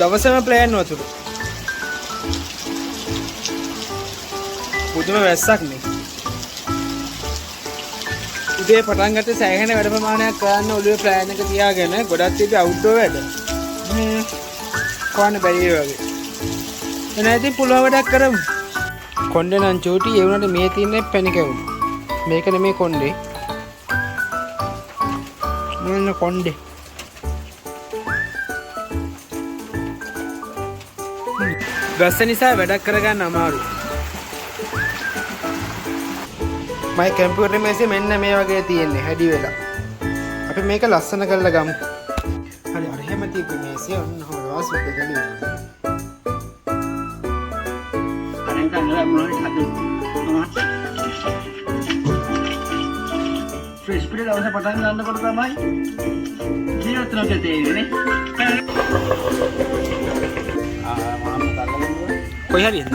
දවසම ප්ලෑන් වතුර. පුදුම වැස්සක් නේ. උදේ පටන් ගත්තේ සෑහෙන වැඩ ප්‍රමාණයක් කරන්න ඔළුවේ ප්ලෑන් එක තියාගෙන ගොඩක් තිබ්බේ අවුට්ඩෝර් වැඩ. කොහොමද බැරි වගේ. එනවා ඉතින් පුළුවන් වැඩක් කරමු. කොණ්ඩේ නම් චූටි ඒ වුණාට මේ තින්නේ පැණි කැවුම්. මේක නෙමෙයි කොණ්ඩේ. මොන කොණ්ඩේ. ගස්ස නිසා වැඩක් කරගන්න අමාරුයි. මයි කම්පියුටර් මේසේ මෙන්න මේ වගේ තියෙන්නේ හැඩි වෙලා. අපි මේක ලස්සන කරලා ගමු. හරි අර එහෙම තියපු මේසේ ඔන්න හොරවා සුද්ධ කරලා. අරන් ගන්න මොනවද හදන්නේ? ෆ්‍රෙෂ් පිට දවසේ පටන් ගන්නකොට තමයි ජීවත් වෙන්න තේරෙන්නේ. කොයි හරියද?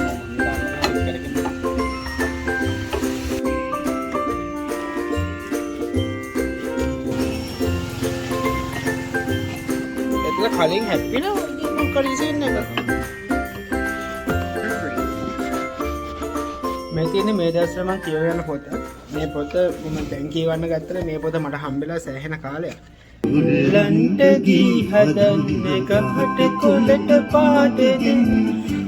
කලින් හැප්පි නෝ මම කලින් සීන් එක මේ තියෙන්නේ මේ දවස්වල මම කියවන පොත මේ පොත මම දැන් කියවන්න ගත්තට මේ පොත මට හම්බෙලා සෑහෙන කාලයක් උල්ලන්ට ගී හදන්නේ කහට කොලට පාටේ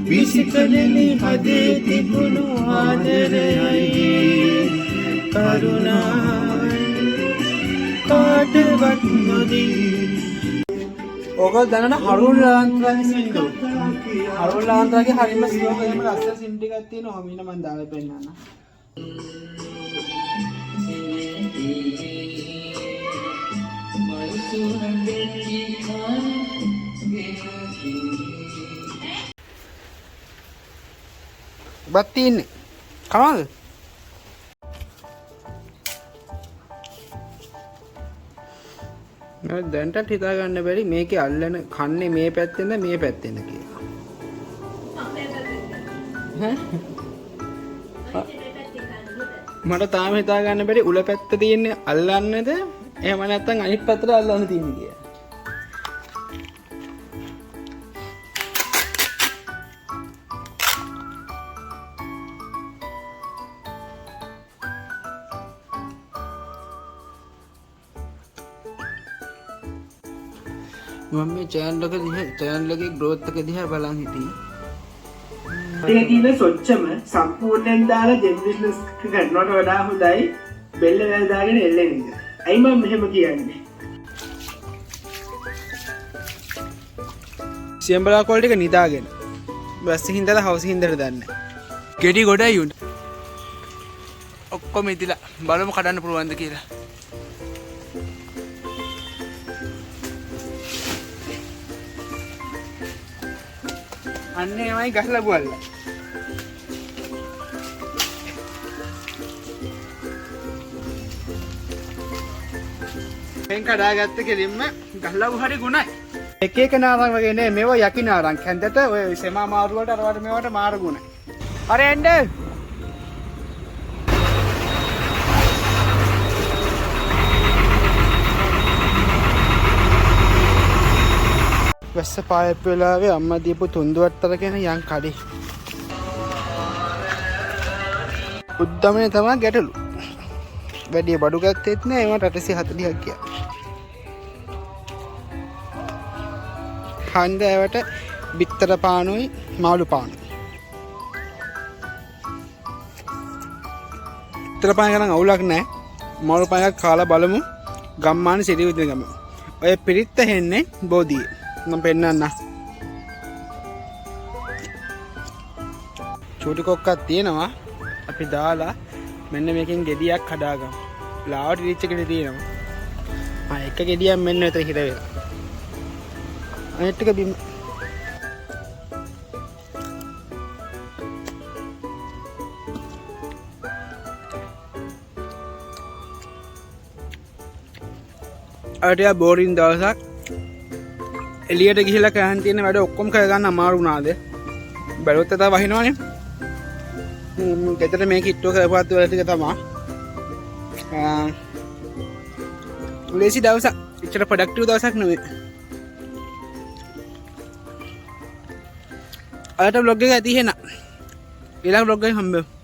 විසිකලෙනි හදේ තිබුණු ආදරයයි කරුණායි කාටවත් නොදී ඕකල් දන්නන හරුල් ලාන්ත්‍රාගේ සින්දු. හරුල් ලාන්ත්‍රාගේ හරිම ස්ලෝක එහෙම ලස්සන සින්දු ටිකක් තියෙනවා. මම මම දාලා පෙන්නන්න. බත් තියෙන්නේ. කනවද? මම දැන්ටත් හිතා ගන්න බැරි මේකේ අල්ලන කන්නේ මේ පැත්තෙන්ද මේ පැත්තෙන්ද කියලා. මට තාම හිතා ගන්න බැරි උල පැත්ත තියෙන්නේ අල්ලන්නද එහෙම නැත්නම් අනිත් පැත්තට අල්ලන්න තියෙන්නේ කියලා. මම මේ channel එකේ growth එක දිහා බලන් හිටියේ. ඒක තියෙන සොච්චම සම්පූර්ණයෙන් දාලා ජෙම් බිස්නස් එක කරනවට වඩා හොඳයි බෙල්ල වැල් දාගෙන එල්ලෙන එක. ඇයි මම මෙහෙම කියන්නේ? සියඹලා කෝල් ටික නිදාගෙන. බස් එකේ ඉඳලා හවස් එකේ ඉඳලා දාන්න. ගෙඩි ගොඩයි උන්. ඔක්කොම ඉදිලා බලමු කඩන්න පුළුවන්ද කියලා. අන්නේමයි ගහලා බුවල්ලා. මෙන් කඩාගත්ත කෙලින්ම ගහලා හරි ගුණයි. එක එක නාරං වගේ නේ මේවා යකි නාරං. කැන්දට ඔය සෙමා මාරු වලට අරවට මේවට මාරු ගුණයි. හරි එන්න. වැස්ස පායප් වෙලාවේ අම්මා දීපු තුන්දුවත්තර කියන යන් කඩේ. උද්දමනේ තමයි ගැටලු. වැඩි බඩු ගත්තෙත් නෑ ඒවට 840ක් ගියා. හන්දෑවට බිත්තර පානුයි මාළු පානුයි. බිත්තර පාන ගණන් අවුලක් නෑ. මාළු පානක් කාලා බලමු. ගම්මාන සිරි විදින ගම. ඔය පිරිත්ත හෙන්නේ බෝධියේ. මම පෙන්නන්න. චූටි කොක්කක් තියෙනවා. අපි දාලා මෙන්න මේකෙන් ගෙඩියක් හදාගමු. ලාවට රිච් එකේ තියෙනවා. එක ගෙඩියක් මෙන්න මෙතන හිර වෙලා. අනිත් ටික බිම. අරටියා බෝරින් දවසක් එළියට ගිහිල්ලා කෑන් තියෙන වැඩ ඔක්කොම කරගන්න අමාරු වුණාද? බැලුවොත් තව වහිනවනේ. ගෙදර මේ කිට්ටුව කරපුවත් වල ටික තමයි. ලේසි දවසක්. එච්චර ප්‍රොඩක්ටිව් දවසක් නෙවෙයි. අදට බ්ලොග් එක ඇති එහෙනම් ඊළඟ බ්ලොග් එකෙන් හම්බෙමු